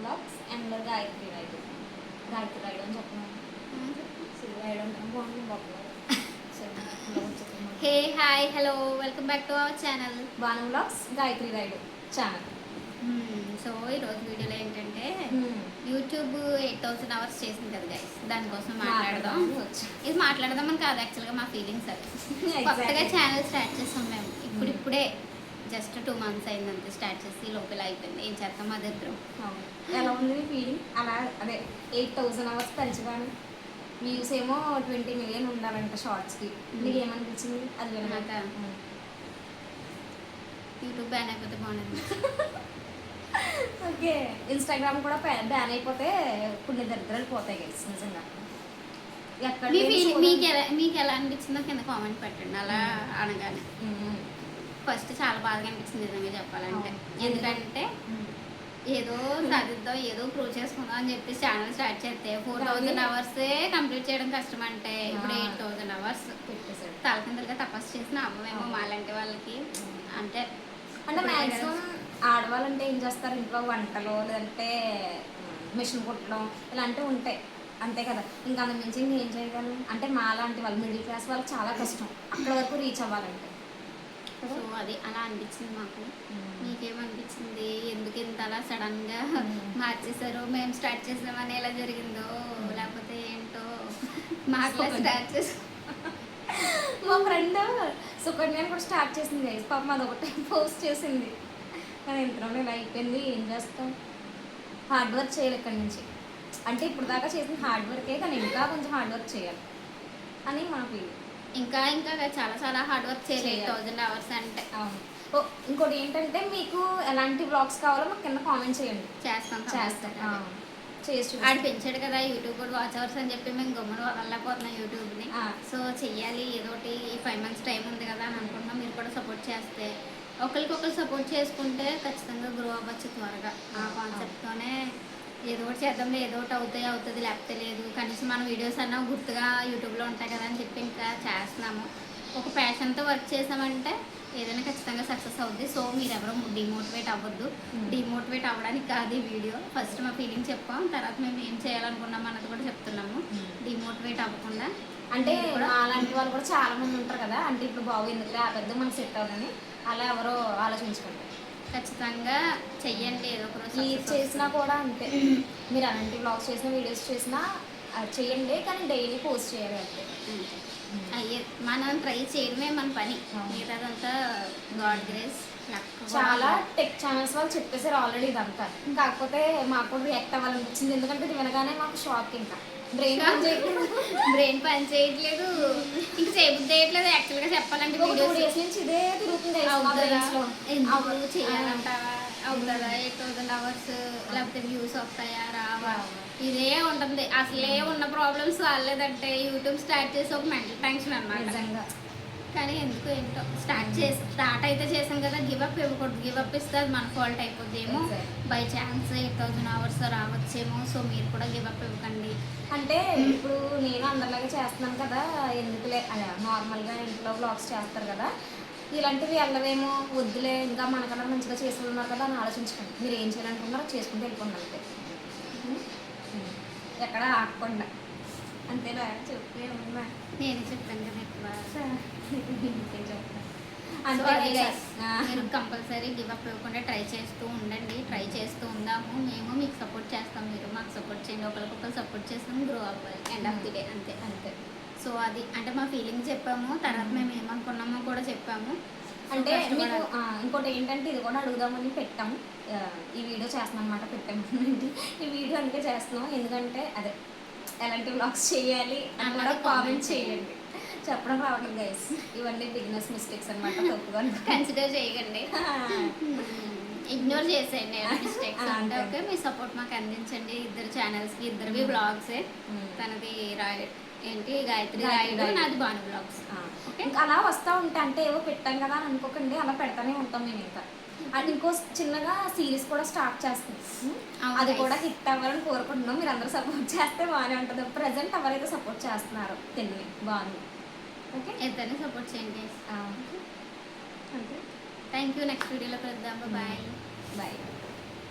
Blogs and Gayatri ride అని చెప్పినాను. Ride అంటే బాగుంది బాబు. Hey hi hello welcome back to our channel Banu blogs Gayatri ride channel. So ఈరోజు వీడియోలో ఏంటంటే యూట్యూబ్ 8000 అవర్స్ చేసింది కదా గైస్, దానికోసం మాట్లాడదాం. ఇది మాట్లాడదామని కాదు, యాక్చువల్గా మా ఫీలింగ్స్ అవి. కొత్తగా ఛానల్ స్టార్ట్ చేస్తాం మేము, ఇప్పుడిప్పుడే జస్ట్ 2 months అయిందంతే స్టార్ట్ చేసి, లోపల అయిపోయింది. ఏం చేస్తాం అది ఇద్దరం. ఎలా ఉంది ఫీలింగ్? అలా అదే 8000 అవర్స్ పెంచగానే వ్యూస్ ఏమో 20 million ఉండాలంట షార్ట్స్కి. నీకు ఏమనిపించింది అది వినమాట? యూట్యూబ్ బ్యాన్ అయిపోతే బాగుంది. ఓకే, ఇన్స్టాగ్రామ్ కూడా బ్యాన్ అయిపోతే కొన్ని దరిద్రాలు పోతాయి గైస్ నిజంగా. మీకు ఎలా అనిపించిందో కింద కామెంట్ పెట్టండి. అలా అనగానే ఫస్ట్ చాలా బాధగా అనిపించింది నిజంగా చెప్పాలంటే. ఎందుకంటే ఏదో సాధిద్దాం, ఏదో ప్రూవ్ చేసుకుందాం అని చెప్పి ఛానల్ స్టార్ట్ చేస్తే 4000 అవర్స్ కంప్లీట్ చేయడం కష్టం. అంటే ఇప్పుడు 8000 అవర్స్ తల కిందలుగా తపస్సు చేసిన అవ్వమేమో మాలాంటి వాళ్ళకి. అంటే మ్యాక్సిమం ఆడవాళ్ళంటే ఏం చేస్తారు, ఇంట్లో వంటలు లేదంటే మిషన్ కుట్టడం ఇలాంటివి ఉంటాయి అంతే కదా. ఇంకా అంత మించి ఏం చేయగలం అంటే మాలాంటి వాళ్ళు మిడిల్ క్లాస్ వాళ్ళకి చాలా కష్టం అక్కడ వరకు రీచ్ అవ్వాలంటే. సో అది అలా అనిపించింది మాకు. మీకేమనిపించింది? ఎందుకు ఇంత అలా సడన్గా మార్చేశారు? మేము స్టార్ట్ చేసామని ఎలా జరిగిందో, లేకపోతే ఏంటో మాకు స్టార్ట్ చేసాం. మా ఫ్రెండ్ సుకన్యని కూడా స్టార్ట్ చేసింది గైస్. పాపం అదొకటి పోస్ట్ చేసింది. కానీ ఇంతలోనే ఇలా అయిపోయింది. ఏం చేస్తాం, హార్డ్ వర్క్ చేయాలి ఇక్కడి నుంచి. అంటే ఇప్పుడు దాకా చేసిన హార్డ్ వర్కే, కానీ ఇంకా కొంచెం హార్డ్ వర్క్ చేయాలి అని మా ఫీలింగ్. ఇంకా చాలా చాలా హార్డ్ వర్క్ చేయాలి 8000 అవర్స్ అంటే. అవును. ఇంకోటి ఏంటంటే మీకు ఎలాంటి బ్లాగ్స్ కావాలో మాకు కింద కామెంట్ చేయండి. చేస్తాం చేసి ఆడు పెంచాడు కదా యూట్యూబ్ కూడా వాచ్ అవర్స్ అని చెప్పి మేము గమ్మున వదలలేకపోతున్నాం యూట్యూబ్ని. సో చెయ్యాలి ఏదోటి. ఈ 5 months టైం ఉంది కదా అని అనుకుంటున్నాం. మీరు కూడా సపోర్ట్ చేస్తే, ఒకరికొకరు సపోర్ట్ చేసుకుంటే ఖచ్చితంగా గ్రో అవ్వచ్చు త్వరగా. ఆ కాన్సెప్ట్తోనే ఏదో ఒకటి చేద్దాంలే, ఏదో ఒకటి అవుతుంది లేకపోతే లేదు, కనీసం మన వీడియోస్ అన్నా గుర్తుగా యూట్యూబ్లో ఉంటాయి కదా అని చెప్పి ఇంకా చేస్తున్నాము. ఒక ప్యాషన్తో వర్క్ చేసామంటే ఏదైనా ఖచ్చితంగా సక్సెస్ అవుద్ది. సో మీరు ఎవరో డిమోటివేట్ అవ్వద్దు. డిమోటివేట్ అవ్వడానికి కాదు ఈ వీడియో. ఫస్ట్ మా ఫీలింగ్ చెప్పాం, తర్వాత మేము ఏం చేయాలనుకున్నాం అన్నది కూడా చెప్తున్నాము. డిమోటివేట్ అవ్వకుండా. అంటే అలాంటి వాళ్ళు కూడా చాలా మంది ఉంటారు కదా, అంటే ఇప్పుడు బాగు ఎందుకు ఆ పెద్ద మనకు సెట్ అవుతుంది అలా ఎవరో ఆలోచించుకుంటారు. ఖచ్చితంగా చెయ్యండి ఏదో ఒక రోజు. చేసినా కూడా అంతే, మీరు అలాంటి బ్లాగ్స్ చేసిన వీడియోస్ చేసినా చెయ్యండి, కానీ డైలీ పోస్ట్ చేయాలి అంతే. అయ్యే మనం ట్రై చేయడమే మన పని, మిగతాదంతా గాడ్ గ్రేస్. చాలా టెక్ ఛానల్స్ వాళ్ళు చెప్పేసారు ఆల్రెడీ ఇదంతా. కాకపోతే మాకు కూడా రియాక్ట్ అవ్వాలనిపించింది, ఎందుకంటే ఇది వినగానే మాకు షాక్. ఇంకా బ్రెయిన్ పని చేయట్లేదు, ఇంక చేయబుద్ధి చేయట్లేదు. యాక్చువల్గా చెప్పాలంటే వీడియోస్ నుంచి ఇదే తిరుగుతుంది. ఎందుకు చేయాలంటావా? అవుతుందా 8000 అవర్స్, లేకపోతే వ్యూస్ వస్తాయా రావా, ఇదే ఉంటుంది. అసలే ఉన్న ప్రాబ్లమ్స్ వాళ్ళేదంటే యూట్యూబ్ స్టార్ట్ చేసి ఒక మెంటల్ టెన్షన్ అన్నమాట. కానీ ఎందుకు ఏంటో స్టార్ట్ అయితే చేసాం కదా, గివప్ ఇవ్వకూడదు. గివప్ ఇస్తే అది మన ఫాల్ట్ అయిపోద్దేమో. బై ఛాన్స్ 8000 అవర్స్ రావచ్చేమో. సో మీరు కూడా గివప్ ఇవ్వకండి. అంటే ఇప్పుడు నేను అందరిలాగా చేస్తున్నాను కదా, ఎందుకులే అలా నార్మల్గా ఇంట్లో బ్లాగ్స్ చేస్తారు కదా, ఇలాంటివి వెళ్ళవేమో వద్దులే, ఇంకా మనకన్నా మంచిగా చేసుకున్నారు కదా అని ఆలోచించకండి. మీరు ఏం చేయాలనుకున్నారో చేసుకుంటూ వెళ్ళిపోండి అంతే, ఎక్కడ ఆగకుండా. అంతేనా? చెప్పేమన్నా నేను చెప్పాను కదా ఎక్కువ. మీరు కంపల్సరీ గివప్ ఇవ్వకుండా ట్రై చేస్తూ ఉండండి. ట్రై చేస్తూ ఉందాము. మేము మీకు సపోర్ట్ చేస్తాం, మీరు మాకు సపోర్ట్ చేయండి. ఒకరికొకరు సపోర్ట్ చేస్తాం, గ్రో అవ్వాలి ఎండ్ ఆఫ్ ది డే అంతే. సో అది అంటే మా ఫీలింగ్స్ చెప్పాము, తర్వాత మేము ఏమనుకున్నామో కూడా చెప్పాము. అంటే మీకు ఇంకోటి ఏంటంటే ఇది కూడా అడుగుదామని పెట్టాము, ఈ వీడియో చేస్తున్నాం అనమాట. పెట్టాము ఈ వీడియో అందుకే చేస్తున్నాం, ఎందుకంటే అదే ఎలాంటి వ్లాగ్స్ చేయాలి అని కూడా కామెంట్ చేయండి. చెప్పడం రావడం గైస్, ఇవన్నీ బిగినర్స్ మిస్టేక్స్ అనమాట, తప్పుగా కన్సిడర్ చేయకండి, ఇగ్నోర్ చేసేయండి మిస్టేక్స్. అంటే ఓకే, మీ సపోర్ట్ మాకు అందించండి. ఇద్దరు ఛానల్స్కి, ఇద్దరివి బ్లాగ్సే. తనది ఏంటి గాయత్రి రాయుడు, నాది బాను బ్లాగ్స్. ఇంకా అలా వస్తూ ఉంటాయి. అంటే ఏవో పెట్టాం కదా అని అనుకోకండి, అలా పెడతానే ఉంటాం మేము. ఇంకా అది ఇంకో చిన్నగా సిరీస్ కూడా స్టార్ట్ చేస్తాం, అది కూడా హిట్ అవ్వాలని కోరుకుంటున్నాం. మీరు అందరూ సపోర్ట్ చేస్తే బాగానే ఉంటుంది. ప్రజెంట్ ఎవరైతే సపోర్ట్ చేస్తున్నారో తెలియని బాగుంది. ఓకే, ఇద్దరిని సపోర్ట్ చేయండి. అంతే. Thank you. నెక్స్ట్ వీడియోలో కలుద్దాం. బాయ్.